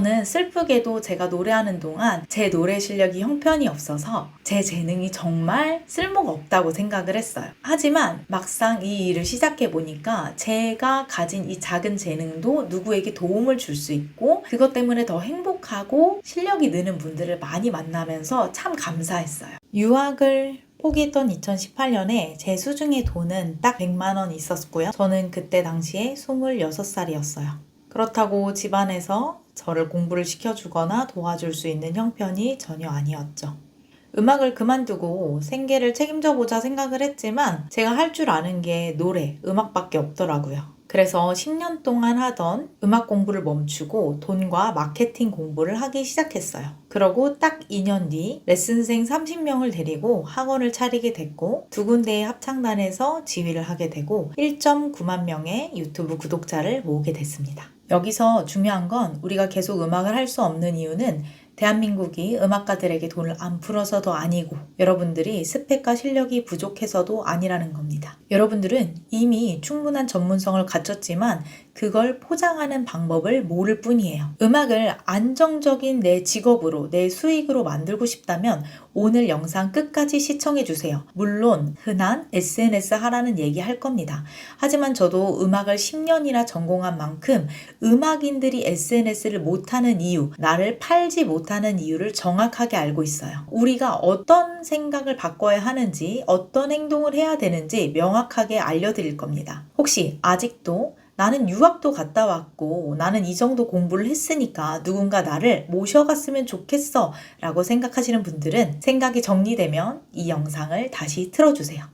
저는 슬프게도 제가 노래하는 동안 제 노래 실력이 형편이 없어서 제 재능이 정말 쓸모가 없다고 생각을 했어요. 하지만 막상 이 일을 시작해 보니까 제가 가진 이 작은 재능도 누구에게 도움을 줄 수 있고 그것 때문에 더 행복하고 실력이 느는 분들을 많이 만나면서 참 감사했어요. 유학을 포기했던 2018년에 제 수중에 돈은 딱 100만 원 있었고요. 저는 그때 당시에 26살이었어요. 그렇다고 집안에서 저를 공부를 시켜주거나 도와줄 수 있는 형편이 전혀 아니었죠. 음악을 그만두고 생계를 책임져보자 생각을 했지만 제가 할 줄 아는 게 노래, 음악밖에 없더라고요. 그래서 10년 동안 하던 음악 공부를 멈추고 돈과 마케팅 공부를 하기 시작했어요. 그러고 딱 2년 뒤 레슨생 30명을 데리고 학원을 차리게 됐고 두 군데의 합창단에서 지휘를 하게 되고 1.9만 명의 유튜브 구독자를 모으게 됐습니다. 여기서 중요한 건 우리가 계속 음악을 할 수 없는 이유는 대한민국이 음악가들에게 돈을 안 풀어서도 아니고 여러분들이 스펙과 실력이 부족해서도 아니라는 겁니다. 여러분들은 이미 충분한 전문성을 갖췄지만 그걸 포장하는 방법을 모를 뿐이에요. 음악을 안정적인 내 직업으로, 내 수익으로 만들고 싶다면 오늘 영상 끝까지 시청해주세요. 물론 흔한 SNS 하라는 얘기 할 겁니다. 하지만 저도 음악을 10년이나 전공한 만큼 음악인들이 SNS를 못하는 이유, 나를 팔지 못하는 이유를 정확하게 알고 있어요. 우리가 어떤 생각을 바꿔야 하는지, 어떤 행동을 해야 되는지 명확하게 알려드릴 겁니다. 혹시 아직도 나는 유학도 갔다 왔고 나는 이 정도 공부를 했으니까 누군가 나를 모셔갔으면 좋겠어 라고 생각하시는 분들은 생각이 정리되면 이 영상을 다시 틀어주세요.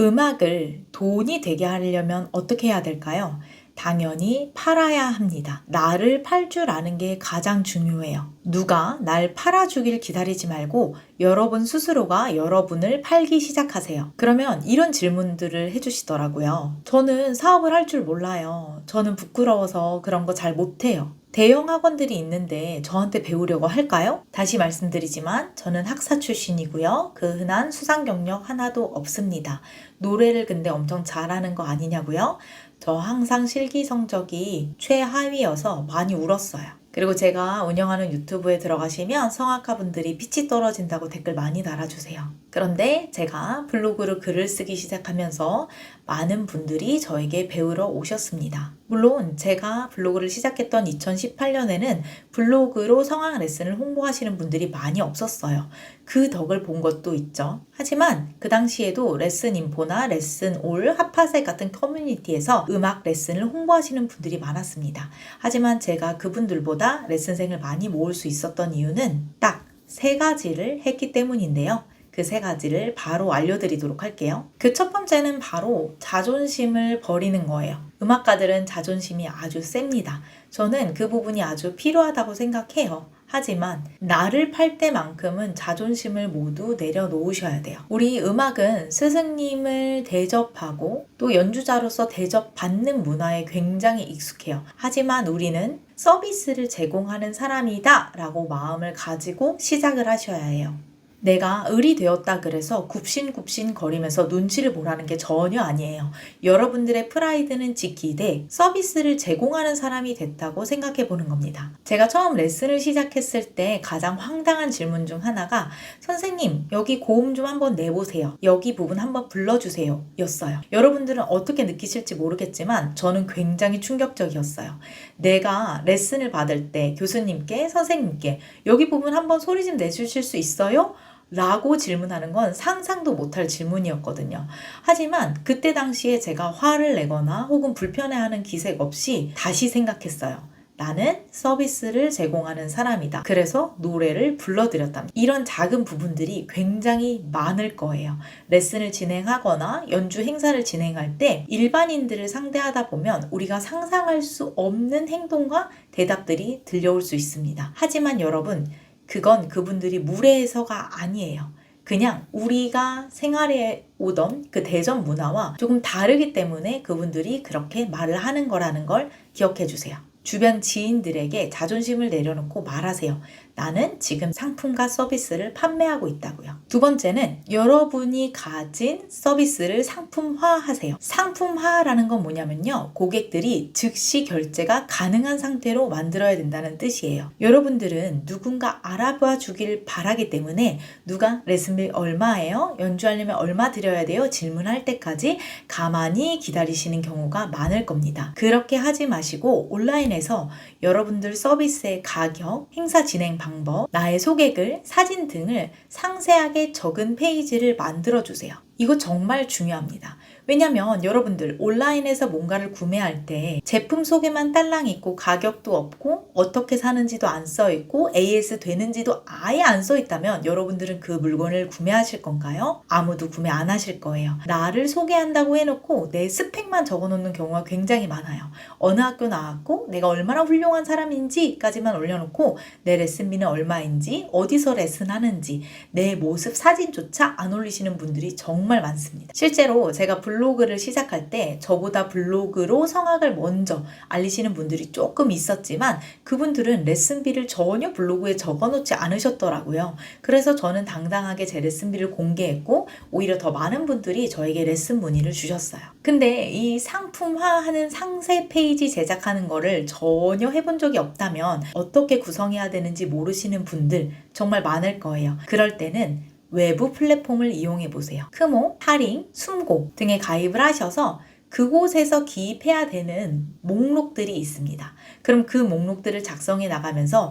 음악을 돈이 되게 하려면 어떻게 해야 될까요? 당연히 팔아야 합니다. 나를 팔 줄 아는 게 가장 중요해요. 누가 날 팔아주길 기다리지 말고 여러분 스스로가 여러분을 팔기 시작하세요. 그러면 이런 질문들을 해주시더라고요. 저는 사업을 할 줄 몰라요. 저는 부끄러워서 그런 거 잘 못해요. 대형 학원들이 있는데 저한테 배우려고 할까요? 다시 말씀드리지만 저는 학사 출신이고요. 그 흔한 수상 경력 하나도 없습니다. 노래를 근데 엄청 잘하는 거 아니냐고요? 저 항상 실기 성적이 최하위여서 많이 울었어요. 그리고 제가 운영하는 유튜브에 들어가시면 성악가 분들이 pit이 떨어진다고 댓글 많이 달아주세요. 그런데 제가 블로그로 글을 쓰기 시작하면서 많은 분들이 저에게 배우러 오셨습니다. 물론 제가 블로그를 시작했던 2018년에는 블로그로 성악 레슨을 홍보하시는 분들이 많이 없었어요. 그 덕을 본 것도 있죠. 하지만 그 당시에도 레슨인포나 레슨올, 핫팟셋 같은 커뮤니티에서 음악 레슨을 홍보하시는 분들이 많았습니다. 하지만 제가 그분들보다 레슨생을 많이 모을 수 있었던 이유는 딱 3가지를 했기 때문인데요. 그 3가지를 바로 알려드리도록 할게요. 그 첫 번째는 바로 자존심을 버리는 거예요. 음악가들은 자존심이 아주 셉니다. 저는 그 부분이 아주 필요하다고 생각해요. 하지만 나를 팔 때만큼은 자존심을 모두 내려놓으셔야 돼요. 우리 음악은 스승님을 대접하고 또 연주자로서 대접받는 문화에 굉장히 익숙해요. 하지만 우리는 서비스를 제공하는 사람이다 라고 마음을 가지고 시작을 하셔야 해요. 내가 을이 되었다 그래서 굽신굽신 거리면서 눈치를 보라는 게 전혀 아니에요. 여러분들의 프라이드는 지키되 서비스를 제공하는 사람이 됐다고 생각해 보는 겁니다. 제가 처음 레슨을 시작했을 때 가장 황당한 질문 중 하나가 선생님 여기 고음 좀 한번 내보세요. 여기 부분 한번 불러주세요 였어요. 여러분들은 어떻게 느끼실지 모르겠지만 저는 굉장히 충격적이었어요. 내가 레슨을 받을 때 교수님께 선생님께 여기 부분 한번 소리 좀 내주실 수 있어요? 라고 질문하는 건 상상도 못할 질문이었거든요. 하지만 그때 당시에 제가 화를 내거나 혹은 불편해하는 기색 없이 다시 생각했어요. 나는 서비스를 제공하는 사람이다. 그래서 노래를 불러드렸답니다. 이런 작은 부분들이 굉장히 많을 거예요. 레슨을 진행하거나 연주 행사를 진행할 때 일반인들을 상대하다 보면 우리가 상상할 수 없는 행동과 대답들이 들려올 수 있습니다. 하지만 여러분, 그건 그분들이 무례해서가 아니에요. 그냥 우리가 생활해 오던 그 대전 문화와 조금 다르기 때문에 그분들이 그렇게 말을 하는 거라는 걸 기억해 주세요. 주변 지인들에게 자존심을 내려놓고 말하세요. 나는 지금 상품과 서비스를 판매하고 있다고요. 두 번째는 여러분이 가진 서비스를 상품화하세요. 상품화라는 건 뭐냐면요. 고객들이 즉시 결제가 가능한 상태로 만들어야 된다는 뜻이에요. 여러분들은 누군가 알아봐 주길 바라기 때문에 누가 레슨비 얼마예요? 연주하려면 얼마 드려야 돼요? 질문할 때까지 가만히 기다리시는 경우가 많을 겁니다. 그렇게 하지 마시고 온라인에서 여러분들 서비스의 가격, 행사 진행 방법, 나의 소개글, 사진 등을 상세하게 적은 페이지를 만들어주세요. 이거 정말 중요합니다. 왜냐면 여러분들 온라인에서 뭔가를 구매할 때 제품 소개만 딸랑 있고 가격도 없고 어떻게 사는지도 안 써있고 AS 되는지도 아예 안 써있다면 여러분들은 그 물건을 구매하실 건가요? 아무도 구매 안 하실 거예요. 나를 소개한다고 해놓고 내 스펙만 적어놓는 경우가 굉장히 많아요. 어느 학교 나왔고 내가 얼마나 훌륭한 사람인지까지만 올려놓고 내 레슨비는 얼마인지 어디서 레슨하는지 내 모습 사진조차 안 올리시는 분들이 정말 많습니다. 실제로 제가 블로그를 시작할 때 저보다 블로그로 성악을 먼저 알리시는 분들이 조금 있었지만 그분들은 레슨비를 전혀 블로그에 적어놓지 않으셨더라고요. 그래서 저는 당당하게 제 레슨비를 공개했고 오히려 더 많은 분들이 저에게 레슨 문의를 주셨어요. 근데 이 상품화하는 상세 페이지 제작하는 거를 전혀 해본 적이 없다면 어떻게 구성해야 되는지 모르시는 분들 정말 많을 거예요. 그럴 때는 외부 플랫폼을 이용해 보세요. 크모, 파링, 숨고 등에 가입을 하셔서 그곳에서 기입해야 되는 목록들이 있습니다. 그럼 그 목록들을 작성해 나가면서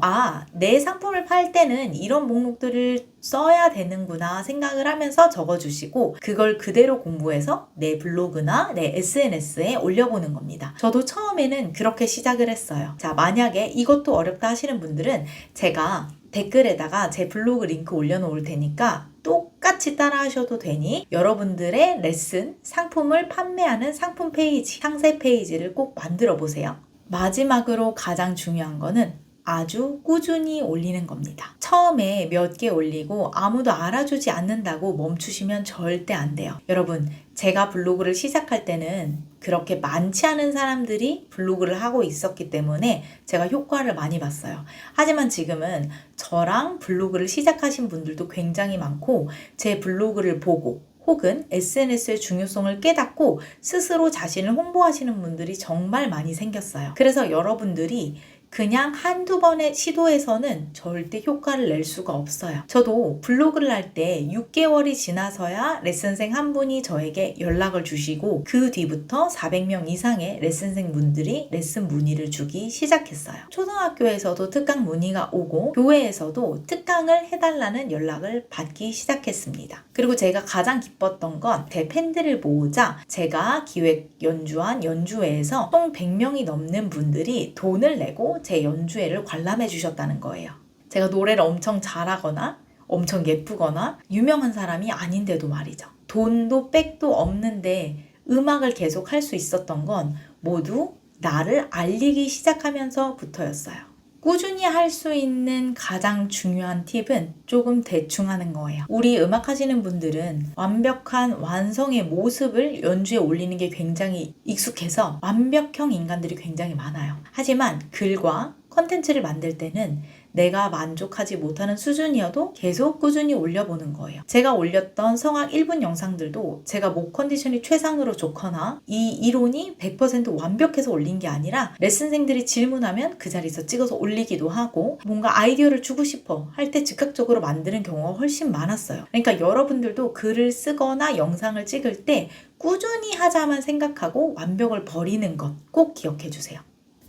내 상품을 팔 때는 이런 목록들을 써야 되는구나 생각을 하면서 적어주시고 그걸 그대로 공부해서 내 블로그나 내 SNS에 올려보는 겁니다. 저도 처음에는 그렇게 시작을 했어요. 자, 만약에 이것도 어렵다 하시는 분들은 제가 댓글에다가 제 블로그 링크 올려놓을 테니까 똑같이 따라 하셔도 되니 여러분들의 레슨, 상품을 판매하는 상품 페이지, 상세 페이지를 꼭 만들어 보세요. 마지막으로 가장 중요한 거는 아주 꾸준히 올리는 겁니다. 처음에 몇 개 올리고 아무도 알아주지 않는다고 멈추시면 절대 안 돼요. 여러분, 제가 블로그를 시작할 때는 그렇게 많지 않은 사람들이 블로그를 하고 있었기 때문에 제가 효과를 많이 봤어요. 하지만 지금은 저랑 블로그를 시작하신 분들도 굉장히 많고 제 블로그를 보고 혹은 SNS의 중요성을 깨닫고 스스로 자신을 홍보하시는 분들이 정말 많이 생겼어요. 그래서 여러분들이 그냥 한두 번의 시도에서는 절대 효과를 낼 수가 없어요. 저도 블로그를 할 때 6개월이 지나서야 레슨생 한 분이 저에게 연락을 주시고 그 뒤부터 400명 이상의 레슨생 분들이 레슨 문의를 주기 시작했어요. 초등학교에서도 특강 문의가 오고 교회에서도 특강을 해달라는 연락을 받기 시작했습니다. 그리고 제가 가장 기뻤던 건 제 팬들을 모으자 제가 기획 연주한 연주회에서 총 100명이 넘는 분들이 돈을 내고 제 연주회를 관람해 주셨다는 거예요. 제가 노래를 엄청 잘하거나 엄청 예쁘거나 유명한 사람이 아닌데도 말이죠. 돈도 백도 없는데 음악을 계속 할 수 있었던 건 모두 나를 알리기 시작하면서부터였어요. 꾸준히 할 수 있는 가장 중요한 팁은 조금 대충 하는 거예요. 우리 음악 하시는 분들은 완벽한 완성의 모습을 연주에 올리는 게 굉장히 익숙해서 완벽형 인간들이 굉장히 많아요. 하지만 글과 컨텐츠를 만들 때는 내가 만족하지 못하는 수준이어도 계속 꾸준히 올려보는 거예요. 제가 올렸던 성악 1분 영상들도 제가 목 컨디션이 최상으로 좋거나 이 이론이 100% 완벽해서 올린 게 아니라 레슨생들이 질문하면 그 자리에서 찍어서 올리기도 하고 뭔가 아이디어를 주고 싶어 할 때 즉각적으로 만드는 경우가 훨씬 많았어요. 그러니까 여러분들도 글을 쓰거나 영상을 찍을 때 꾸준히 하자만 생각하고 완벽을 버리는 것 꼭 기억해 주세요.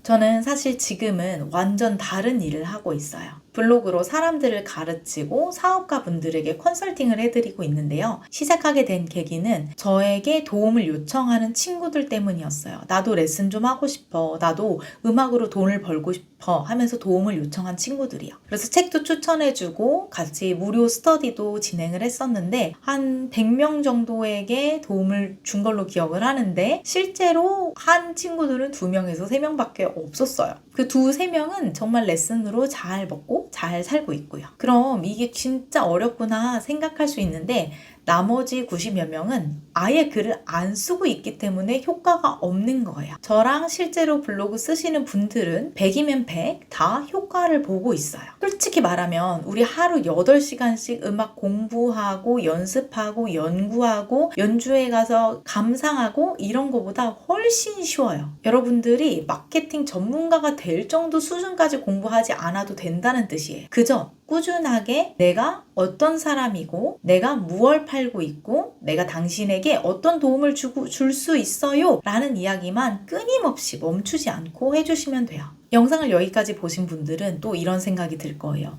저는 사실 지금은 완전 다른 일을 하고 있어요. 블로그로 사람들을 가르치고 사업가 분들에게 컨설팅을 해드리고 있는데요. 시작하게 된 계기는 저에게 도움을 요청하는 친구들 때문이었어요. 나도 레슨 좀 하고 싶어. 나도 음악으로 돈을 벌고 싶어 하면서 도움을 요청한 친구들이요. 그래서 책도 추천해주고 같이 무료 스터디도 진행을 했었는데 한 100명 정도에게 도움을 준 걸로 기억을 하는데 실제로 한 친구들은 2명에서 3명밖에 없었어요. 그 2-3명은 정말 레슨으로 잘 먹고 잘 살고 있고요. 그럼 이게 진짜 어렵구나 생각할 수 있는데 나머지 90여 명은 아예 글을 안 쓰고 있기 때문에 효과가 없는 거예요. 저랑 실제로 블로그 쓰시는 분들은 100이면 100 다 효과를 보고 있어요. 솔직히 말하면 우리 하루 8시간씩 음악 공부하고 연습하고 연구하고 연주회 가서 감상하고 이런 거보다 훨씬 쉬워요. 여러분들이 마케팅 전문가가 될 정도 수준까지 공부하지 않아도 된다는 뜻이에요. 그저 꾸준하게 내가 어떤 사람이고 내가 무엇을 팔고 있고 내가 당신에게 어떤 도움을 줄 수 있어요 라는 이야기만 끊임없이 멈추지 않고 해주시면 돼요. 영상을 여기까지 보신 분들은 또 이런 생각이 들 거예요.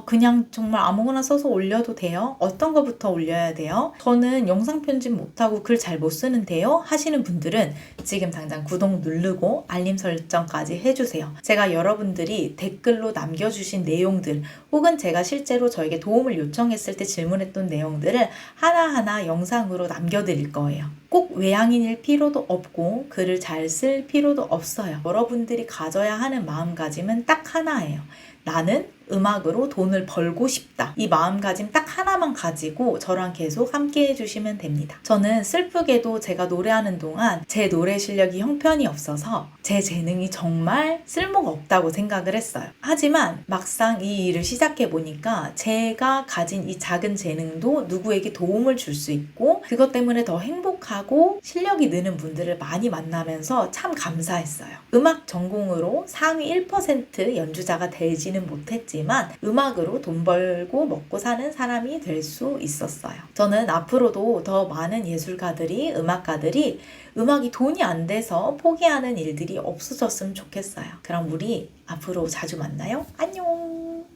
그냥 정말 아무거나 써서 올려도 돼요? 어떤 거부터 올려야 돼요? 저는 영상 편집 못하고 글 잘 못 쓰는데요? 하시는 분들은 지금 당장 구독 누르고 알림 설정까지 해주세요. 제가 여러분들이 댓글로 남겨주신 내용들 혹은 제가 실제로 저에게 도움을 요청했을 때 질문했던 내용들을 하나하나 영상으로 남겨드릴 거예요. 꼭 외향인일 필요도 없고 글을 잘 쓸 필요도 없어요. 여러분들이 가져야 하는 마음가짐은 딱 하나예요. 나는 음악으로 돈을 벌고 싶다. 이 마음가짐 딱 하나만 가지고 저랑 계속 함께 해주시면 됩니다. 저는 슬프게도 제가 노래하는 동안 제 노래 실력이 형편이 없어서 제 재능이 정말 쓸모가 없다고 생각을 했어요. 하지만 막상 이 일을 시작해보니까 제가 가진 이 작은 재능도 누구에게 도움을 줄 수 있고 그것 때문에 더 행복하고 실력이 느는 분들을 많이 만나면서 참 감사했어요. 음악 전공으로 상위 1% 연주자가 되지는 못했지만 음악으로 돈 벌고 먹고 사는 사람이 될 수 있었어요. 저는 앞으로도 더 많은 예술가들이, 음악가들이 음악이 돈이 안 돼서 포기하는 일들이 없어졌으면 좋겠어요. 그럼 우리 앞으로 자주 만나요. 안녕!